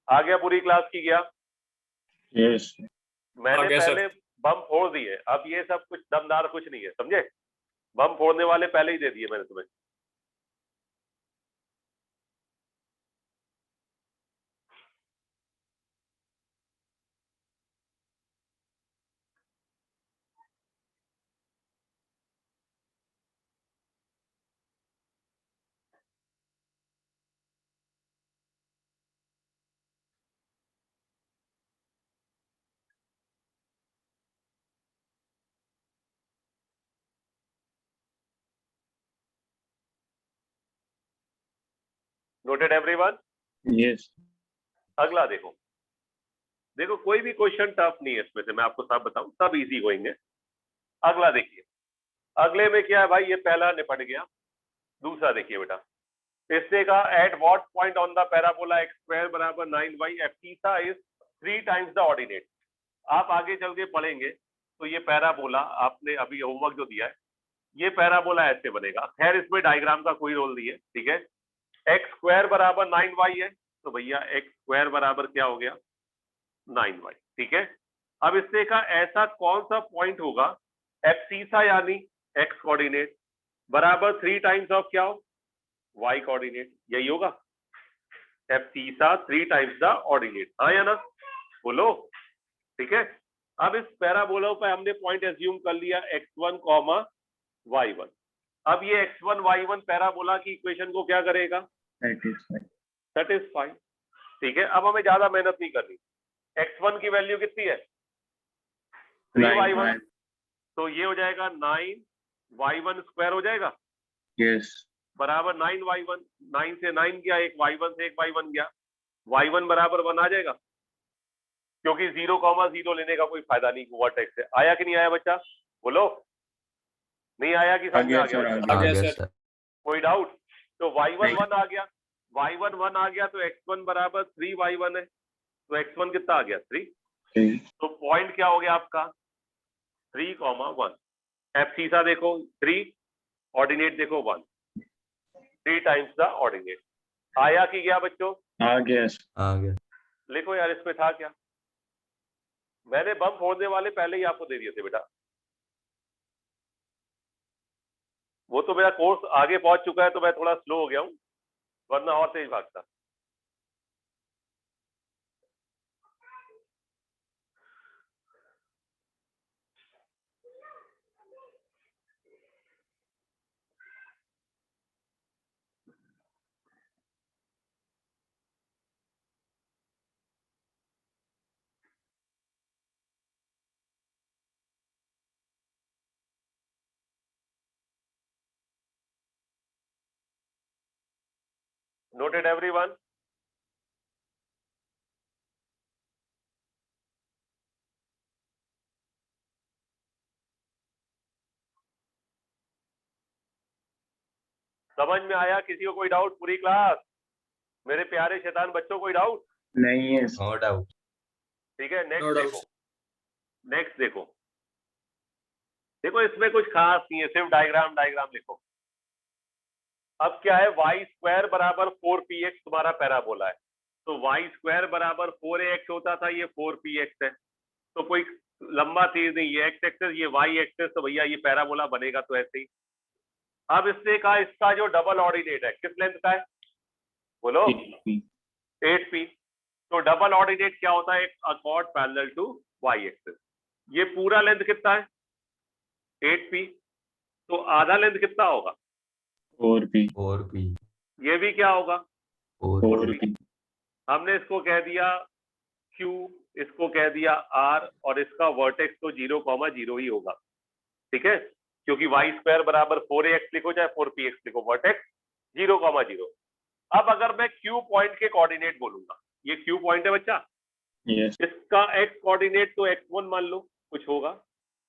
आ गया? पूरी क्लास की गया? Yes. मैंने आ गया, सर। पहले बम फोड़ दिए, अब ये सब कुछ दमदार कुछ नहीं है, समझे? बम फोड़ने वाले पहले ही दे दिए मैंने तुम्हें। Noted everyone? Yes. अगला देखो, देखो कोई भी क्वेश्चन टफ नहीं है इसमें से, मैं आपको सब बताऊं, सब इजी होंगे। अगला देखिए, अगले में क्या है भाई? ये पहला निपट गया। दूसरा देखिए बेटा, इसने कहा at what point on the parabola x square बराबर 9y abscissa is 3 times the ordinate. आप आगे चल के पढ़ेंगे तो ये पैराबोला, आपने अभी होमवर्क जो दिया है, ये पैराबोला ऐसे बनेगा। खैर इसमें डायग्राम का कोई रोल नहीं है, ठीक है। एक्स स्क्वायर बराबर 9y है, तो भैया एक्स स्क्वायर बराबर क्या हो गया? 9y। ठीक है, अब इससे कहा ऐसा कौन सा पॉइंट होगा एब्सिसा यानी एक्स कोऑर्डिनेट बराबर 3 टाइम्स ऑफ क्या हो? y coordinate. यही होगा एब्सिसा 3 टाइम्स द ऑर्डिनेट, हाँ या ना? बोलो। ठीक है, अब इस पैराबोला पे हमने पॉइंट एज्यूम कर लिया x1, y1। अब ये x1 y1 पैराबोला की इक्वेशन को क्या करेगा? Satisfy. सेटिस्फाई। ठीक है, अब हमें ज्यादा मेहनत नहीं करनी। x1 की वैल्यू कितनी है? 3y1, तो ये हो जाएगा 9y1 स्क्वायर हो जाएगा Yes. बराबर 9y1। 9 से 9 गया, एक y1 से एक y1 गया, y1 बराबर 1 आ जाएगा, क्योंकि 0,0 लेने का कोई फायदा नहीं वर्टेक्स से। आया कि नहीं आया बच्चा? बोलो। नहीं आया कि समझ में आ गया बच्चा? आ गया, गया सर। सर। कोई डाउट? तो y1 नहीं। 1 आ गया, y1 1 आ गया, तो x1 बराबर 3y1 है, तो x1 कितना आ गया? 3। Okay. तो पॉइंट क्या हो गया आपका? 3,1। एब्सिसा देखो 3, ऑर्डिनेट देखो 1, 3 टाइम्स द ऑर्डिनेट। आया कि गया बच्चों? Yes. आ गया। लिखो यार, इसमें था क्या? मैंने बम फोड़ने वाले पहले ही आपको दे दिए थे बेटा। वो तो मेरा कोर्स आगे पहुंच चुका है, तो मैं थोड़ा स्लो हो गया हूं, वरना और तेज भागता। Noted everyone? समझ में आया? किसी को कोई डाउट? पूरी क्लास, मेरे प्यारे शैतान बच्चों, कोई डाउट? नहीं है। No doubt. ठीक है, No नेक्स्ट doubt. देखो, नेक्स्ट देखो। देखो इसमें कुछ खास नहीं है, सिर्फ डायग्राम लिखो। अब क्या है? वाई स्क्वायर बराबर 4px तुम्हारा पैराबोला है, तो वाई स्क्वायर बराबर 4ax होता था, ये 4px है, तो कोई लंबा चीज नहीं, ये एक्स एक्सेस, ये वाई एक्सेस, तो भैया ये पैराबोला बनेगा तो ऐसे ही। अब इसने कहा इसका जो डबल ऑर्डिनेट है किस लेंथ का है? बोलो। 8p। तो डबल ऑर्डिनेट क्या होता है? एक a chord parallel to y axis. ये पूरा लेंथ कितना है? 8p। तो आधा लेंथ कितना होगा? 4p. 4p। ये भी क्या होगा? 4p। 4p. हमने इसको कह दिया Q, इसको कह दिया R, और इसका वर्टेक्स तो 0,0 ही होगा, ठीक है, क्योंकि y² बराबर 4ax लिखो चाहे 4px लिखो, वर्टेक्स 0,0। अब अगर मैं Q पॉइंट के कोऑर्डिनेट बोलूंगा, ये Q पॉइंट है बच्चा, Yes. इसका x कोऑर्डिनेट तो x1 मान लो, कुछ होगा,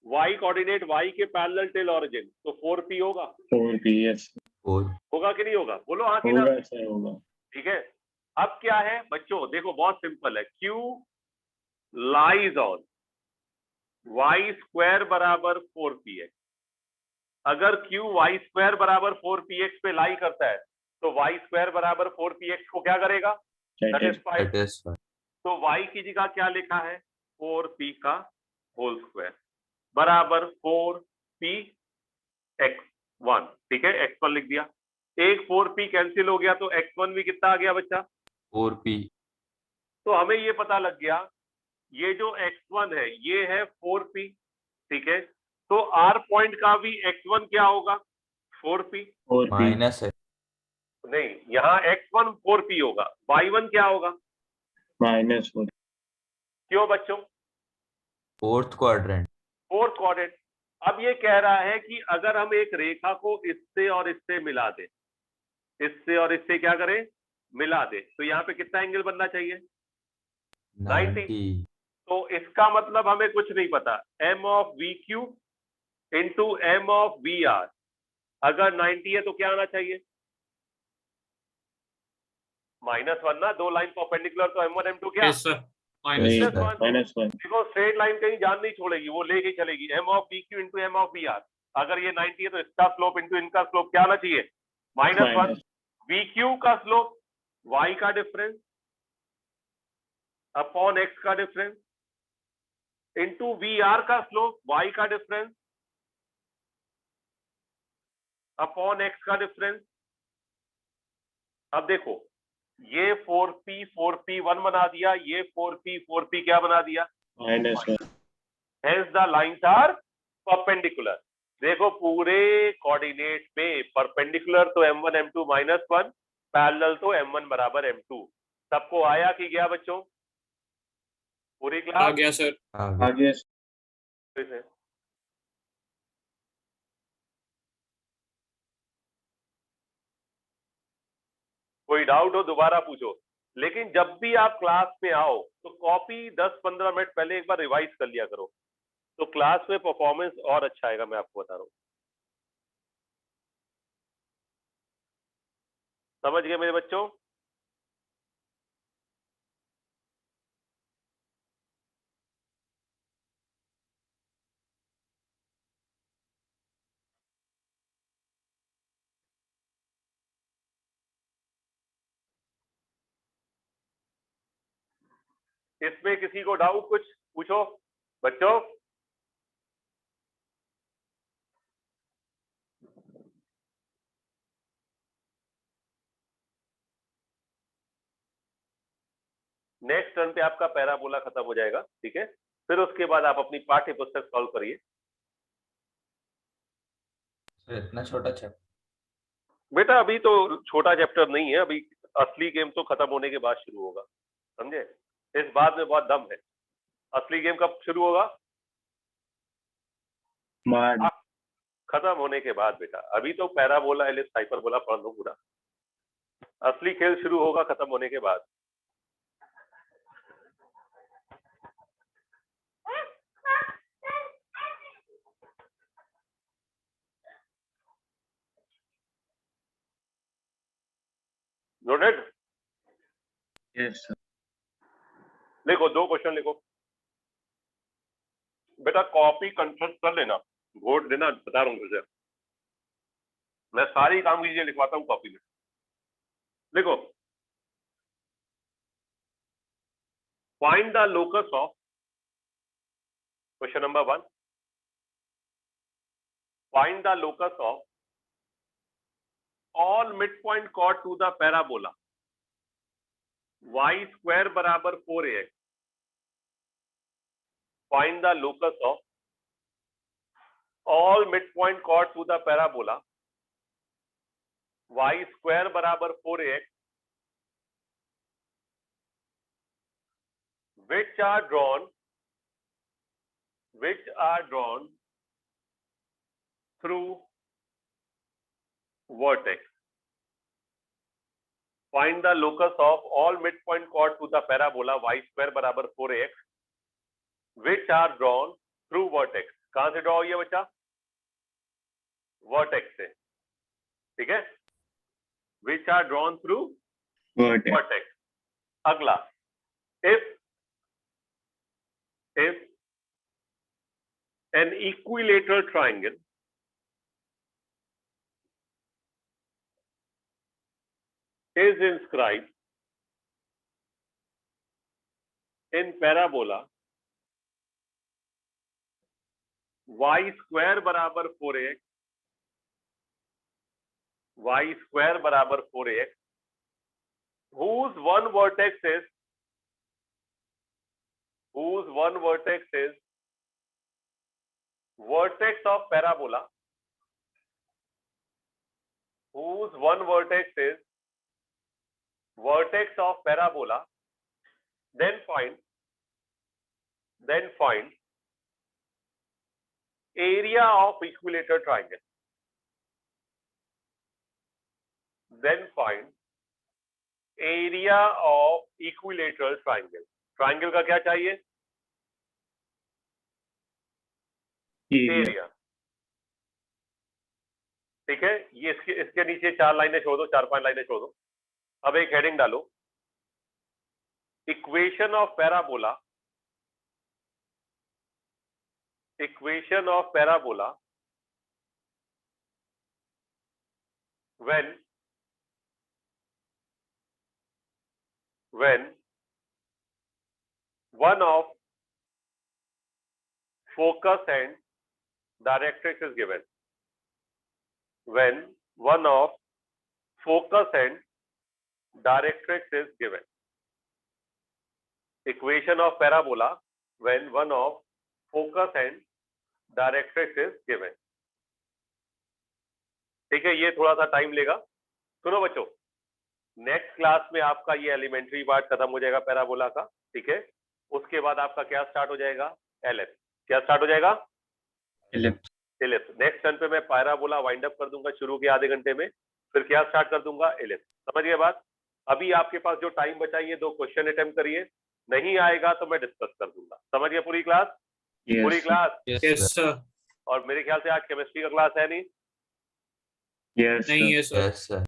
y कोऑर्डिनेट y के पैरेलल टिल ऑरिजिन, तो 4p होगा, 4p. Yes. फोर होगा कि नहीं होगा, बोलो हाँ कि ना, होगा सर, होगा. ठीक है। अब क्या है बच्चों, देखो बहुत सिंपल है, Q लाइज ऑन y² बराबर 4px। अगर Q y² बराबर 4px पे लाई करता है तो y² बराबर 4px को क्या करेगा, Satisfied. सेटिस्फाई। तो y की जगह क्या लिखा है, 4p का होल स्क्वायर बराबर 4px1, ठीक है, x1 लिख दिया, एक 4p कैंसिल हो गया तो x1 भी कितना आ गया बच्चा, 4p तो हमें ये पता लग गया ये जो x1 है ये है 4p, ठीक है, तो r पॉइंट का भी x1 क्या होगा, 4p, 4p. माइनस है नहीं यहाँ x1 4p होगा, y1 क्या होगा, -4. क्यों बच्चों, फोर्थ क्वाड्रेंट फोर्थ क्वाड्रेंट। अब ये कह रहा है कि अगर हम एक रेखा को इससे और इससे मिला दें, इससे और इससे क्या करें, मिला दें, तो यहाँ पे कितना एंगल बनना चाहिए, 90 तो इसका मतलब हमें कुछ नहीं पता, m of VQ into m of VR, अगर 90 है तो क्या आना चाहिए, -1 ना, दो लाइन परपेंडिकुलर, तो M1 M2 क्या, Yes, sir. Minus. Minus one. -1. देखो स्ट्रेट लाइन कहीं जान नहीं छोड़ेगी, वो लेके चलेगी, m of VQ into m of VR, अगर ये 90 है तो इसका स्लोप इंटू इनका स्लोप क्या आना चाहिए, -1, VQ का स्लोप y का डिफरेंस अपॉन x का डिफरेंस इंटू VR का स्लोप y का डिफरेंस अपॉन x का डिफरेंस। अब देखो ये 4p 1 बना दिया, ये 4p क्या बना दिया, -1. hence the lines are perpendicular। देखो पूरे कोऑर्डिनेट में परपेंडिकुलर तो m1 m2 -1, पैरेलल तो m1 बराबर m2। सबको आया कि गया बच्चों, पूरी आ क्लास गया सर. आगे से? कोई डाउट हो दोबारा पूछो, लेकिन जब भी आप क्लास में आओ तो कॉपी 10-15 मिनट पहले एक बार रिवाइज कर लिया करो, तो क्लास में परफॉर्मेंस और अच्छा आएगा, मैं आपको बता रहा हूँ। समझ गए मेरे बच्चों, इसमें किसी को डाउट कुछ पूछो बच्चों। नेक्स्ट टर्न पे आपका पैराबोला खत्म हो जाएगा, ठीक है, फिर उसके बाद आप अपनी पाठ्य पुस्तक सॉल्व करिए। सर इतना छोटा चैप्टर बेटा अभी तो छोटा चैप्टर नहीं है, अभी असली गेम तो खत्म होने के बाद शुरू होगा, समझे, इस बात में बहुत दम है। असली गेम कब शुरू होगा, बाद खत्म होने के बाद बेटा, अभी तो पैराबोला एलिप्स हाइपरबोला पढ़ लो पूरा, असली खेल शुरू होगा खत्म होने के बाद। Noted, yes sir. लिखो, दो क्वेश्चन लिखो बेटा, कॉपी कंसल्ट कर लेना, वोट देना, बता रहा हूँ तुझे, मैं सारी काम की चीजें लिखवाता हूँ कॉपी में। लिखो, find the locus of, question number 1, find the locus of all mid point chord to the parabola y² बराबर 4ax। Find the locus of all mid point chord to the parabola y² बराबर 4ax which are drawn through vertex. Find the locus of all midpoint chord to the parabola y square बराबर 4ax which are drawn through vertex. कहां से draw हुई है बच्चा? Vertex से, ठीक है, which are drawn through vertex. अगला, if an equilateral triangle is inscribed in parabola y square बराबर 4ax whose one vertex is vertex of parabola, whose one vertex is vertex of parabola, then find area of equilateral triangle. Then find area of equilateral triangle. Triangle का क्या चाहिए? Area. ठीक है, ये इसके नीचे 4 लाइनें छोड़ दो, 4-5 लाइनें छोड़ दो. अब एक हेडिंग डालो, equation of parabola when one of focus and directrix is given. When one of focus and directrix is given. Equation of parabola when one of focus and directrix is given. ठीक है, ये थोड़ा सा time लेगा. सुनो बच्चों, next class में आपका ये एलिमेंट्री पार्ट खत्म हो जाएगा पैराबोला का, ठीक है. उसके बाद आपका क्या स्टार्ट हो जाएगा? एलिप्स. क्या स्टार्ट हो जाएगा? एलिप्स. नेक्स्ट टर्न पे मैं पैराबोला वाइंड अप कर दूंगा शुरू के आधे घंटे में, फिर क्या स्टार्ट कर दूंगा? एलिप्स. समझ गए बात? अभी आपके पास जो टाइम बचा है 2 क्वेश्चन अटेम्प्ट करिए, नहीं आएगा तो मैं डिस्कस कर दूंगा. समझ गए पूरी क्लास? पूरी क्लास. Yes, sir. और मेरे ख्याल से आज केमिस्ट्री का क्लास है नहीं? Yes, नहीं sir. है सर. Yes, sir.